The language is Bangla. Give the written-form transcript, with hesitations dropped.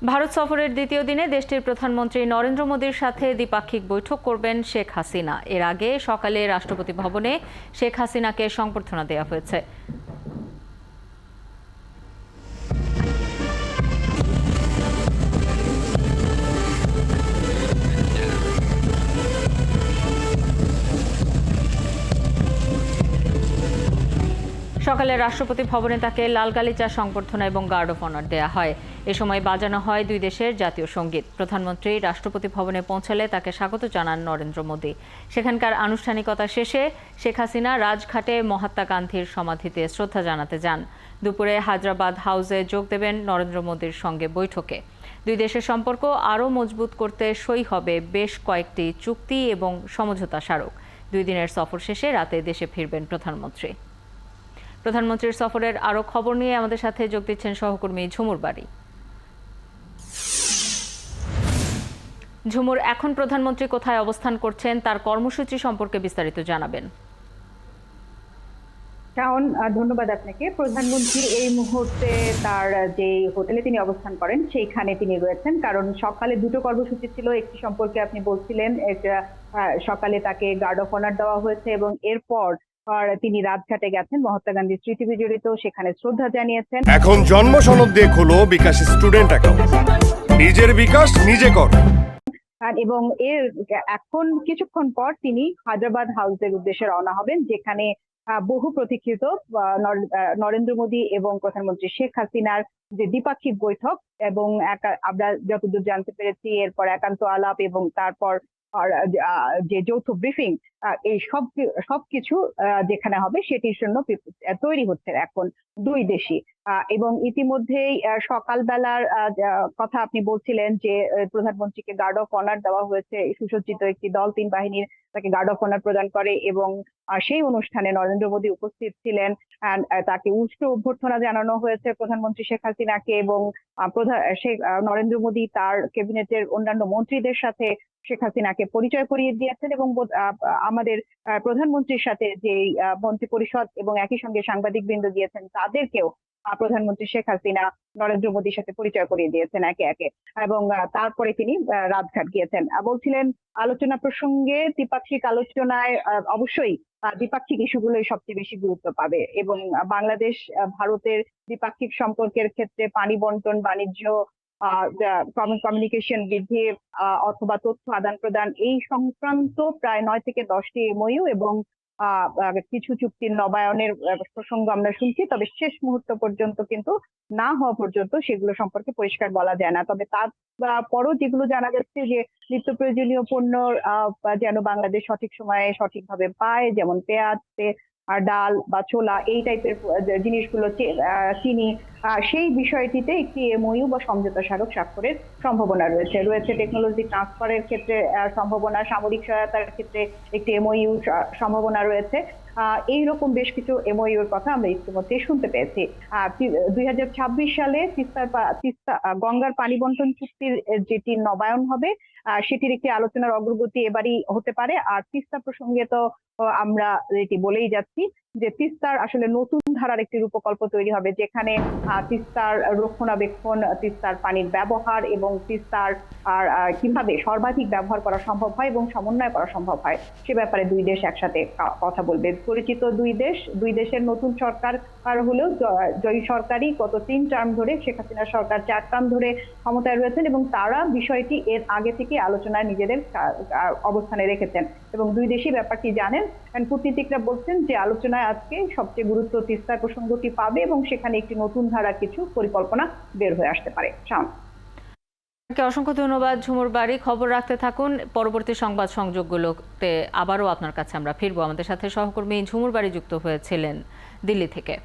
ভারত সফরের দ্বিতীয় দিনে দেশটির প্রধানমন্ত্রী নরেন্দ্র মোদীর সাথে দ্বিপাক্ষিক বৈঠক করবেন শেখ হাসিনা। এর আগে সকালে রাষ্ট্রপতি ভবনে শেখ হাসিনাকে সংবর্ধনা দেওয়া হয়েছে। সকালে রাষ্ট্রপতি ভবনে তাকে লাল গালিচা সংবর্ধনা এবং গার্ড অফ অনার দেওয়া হয়। এ সময় বাজানো হয় দুই দেশের জাতীয় সঙ্গীত। প্রধানমন্ত্রী রাষ্ট্রপতি ভবনে পৌঁছালে তাকে স্বাগত জানান নরেন্দ্র মোদী। সেখানকার আনুষ্ঠানিকতা শেষে শেখ হাসিনা রাজঘাটে মহাত্মা গান্ধীর সমাধিতে শ্রদ্ধা জানাতে যান। দুপুরে হায়দ্রাবাদ হাউসে যোগ দেবেন নরেন্দ্র মোদীর সঙ্গে বৈঠকে। দুই দেশের সম্পর্ক আরও মজবুত করতে সই হবে বেশ কয়েকটি চুক্তি এবং সমঝোতা স্মারক। 2 দিনের সফর শেষে রাতে দেশে ফিরবেন প্রধানমন্ত্রী। প্রধানমন্ত্রীর সফরের আরও খবর নিয়ে আমাদের সাথে যোগ দিচ্ছেন সহকর্মী ঝুমুর বাড়ি। ঝুমুর, এখন প্রধানমন্ত্রী কোথায় অবস্থান করছেন, তার কর্মসূচি সম্পর্কে বিস্তারিত জানাবেন। শাওন, ধন্যবাদ আপনাকে। প্রধানমন্ত্রী এই মুহূর্তে তার যে হোটেলে তিনি অবস্থান করেন সেইখানে তিনি রয়েছেন, কারণ সকালে দুটো কর্মসূচি ছিল। একটি সম্পর্কে আপনি বলছিলেন, সকালে তাকে গার্ড অফ অনার দেওয়া হয়েছে এবং এরপর তিনি রাজঘাটে গেছেন মহাত্মা গান্ধীর স্মৃতি বিজড়িত, সেখানে শ্রদ্ধা জানিয়েছেন। এখন জন্ম সনদ দিয়ে খোলো বিকাশ স্টুডেন্ট অ্যাকাউন্ট, নিজের বিকাশ নিজে কর। এবং এর এখন কিছুক্ষণ পর তিনি হায়দ্রাবাদ হাউসের উদ্দেশ্যে রওনা হবেন, যেখানে বহু প্রতীক্ষিত নরেন্দ্র মোদী এবং প্রধানমন্ত্রী শেখ হাসিনার যে দ্বিপাক্ষিক বৈঠক এবং আমরা যতদূর জানতে পেরেছি এরপর একান্ত আলাপ এবং তারপর যে যৌথ ব্রিফিং, এই সবকিছু যেখানে হবে সেটির জন্য তৈরি হচ্ছে এখন দুই দেশই। এবং ইতিমধ্যেই সকালবেলার কথা আপনি বলছিলেন যে প্রধানমন্ত্রীকে গার্ড অফ অনার দেওয়া হয়েছে। সুসজ্জিত একটি দল 3 বাহিনীর তাকে গার্ড অফ অনার প্রদান করে এবং সেই অনুষ্ঠানে নরেন্দ্র মোদী উপস্থিত ছিলেন। তাকে উষ্ণ অভ্যর্থনা জানানো হয়েছে প্রধানমন্ত্রী শেখ হাসিনাকে এবং নরেন্দ্র মোদী তার ক্যাবিনেটের অন্যান্য মন্ত্রীদের সাথে শেখ হাসিনাকে পরিচয় করিয়ে দিয়েছেন এবং আমাদের প্রধানমন্ত্রীর সাথে যে মন্ত্রী পরিষদ এবং একই সঙ্গে সাংবাদিক বৃন্দ গিয়েছেন তাদেরকেও প্রধানমন্ত্রী শেখ হাসিনা নরেন্দ্র মোদীর সাথে পরিচয় করিয়ে দিয়েছেন একে একে। এবং তারপরে তিনি রাজঘাট গিয়েছেন। বলছিলেন আলোচনা প্রসঙ্গে দ্বিপাক্ষিক আলোচনায় অবশ্যই দ্বিপাক্ষিক ইস্যুগুলোই সবচেয়ে বেশি গুরুত্ব পাবে এবং বাংলাদেশ ভারতের দ্বিপাক্ষিক সম্পর্কের ক্ষেত্রে পানি বন্টন, বাণিজ্য, কমিউনিকেশন বৃদ্ধি অথবা তথ্য আদান প্রদান এই সংক্রান্ত প্রায় 9 থেকে 10টি এমওইউ এবং কিছু চুক্তির নবায়নের প্রসঙ্গ আমরা শুনছি। তবে শেষ মুহূর্ত পর্যন্ত কিন্তু না হওয়া পর্যন্ত সেগুলো সম্পর্কে পরিষ্কার বলা যায় না। তবে তারপরও যেগুলো জানা যাচ্ছে যে নিত্য প্রয়োজনীয় পণ্য যেন বাংলাদেশ সঠিক সময়ে সঠিকভাবে পায়, যেমন পেঁয়াজ, আর ডাল বা ছোলা এই টাইপের জিনিসগুলো, চিনি, সেই বিষয়টিতে একটি এমওইউ বা সমঝোতা স্মারক স্বাক্ষরের সম্ভাবনা রয়েছে। টেকনোলজি ট্রান্সফারের ক্ষেত্রে সম্ভাবনা, সামরিক সহায়তার ক্ষেত্রে একটি এমওইউ সম্ভাবনা রয়েছে। এইরকম বেশ কিছু এমওইউর কথা আমরা ইতিমধ্যে শুনতে পেয়েছি। 2026 সালে তিস্তা গঙ্গার পানি বন্টন চুক্তির যেটি নবায়ন হবে সেটির একটি আলোচনার অগ্রগতি এবারই হতে পারে। আর তিস্তা প্রসঙ্গে তো আমরা এটি বলেই যাচ্ছি যে তিস্তার আসলে নতুন ধারার একটি রূপকল্প তৈরি হবে, যেখানে তিস্তার রক্ষণাবেক্ষণ, তিস্তার পানির ব্যবহার এবং তিস্তার কিভাবে সর্বাধিক ব্যবহার করা সম্ভব হয় এবং সমন্বয় করা সম্ভব হয় সে ব্যাপারে দুই দেশ একসাথে কথা বলবে। পরিচিত দুই দেশের নতুন সরকার হলেও জয়ী সরকারই গত 3 টার্ম ধরে, শেখ হাসিনার সরকার 4 টার্ম ধরে ক্ষমতায় রয়েছেন এবং তারা বিষয়টি এর আগে থেকে আলোচনায় নিজেদের অবস্থানে রেখেছেন এবং দুই দেশই ব্যাপারটি জানেন। কূটনীতিকরা বলছেন যে আলোচনায় আজকে সবচেয়ে গুরুত্ব তিস্তার প্রসঙ্গটি পাবে এবং সেখানে একটি নতুন ধারার কিছু পরিকল্পনা বের হয়ে আসতে পারে। অসংখ্য ধন্যবাদ ঝুমুর বাড়ি। খবর রাখতে থাকুন। পরবর্তী সংবাদ সংযোগগুলোতে আবারও আপনার কাছে আমরা ফিরবো। আমাদের সাথে সহকর্মী ঝুমুর বাড়ি যুক্ত হয়েছিলেন দিল্লি থেকে।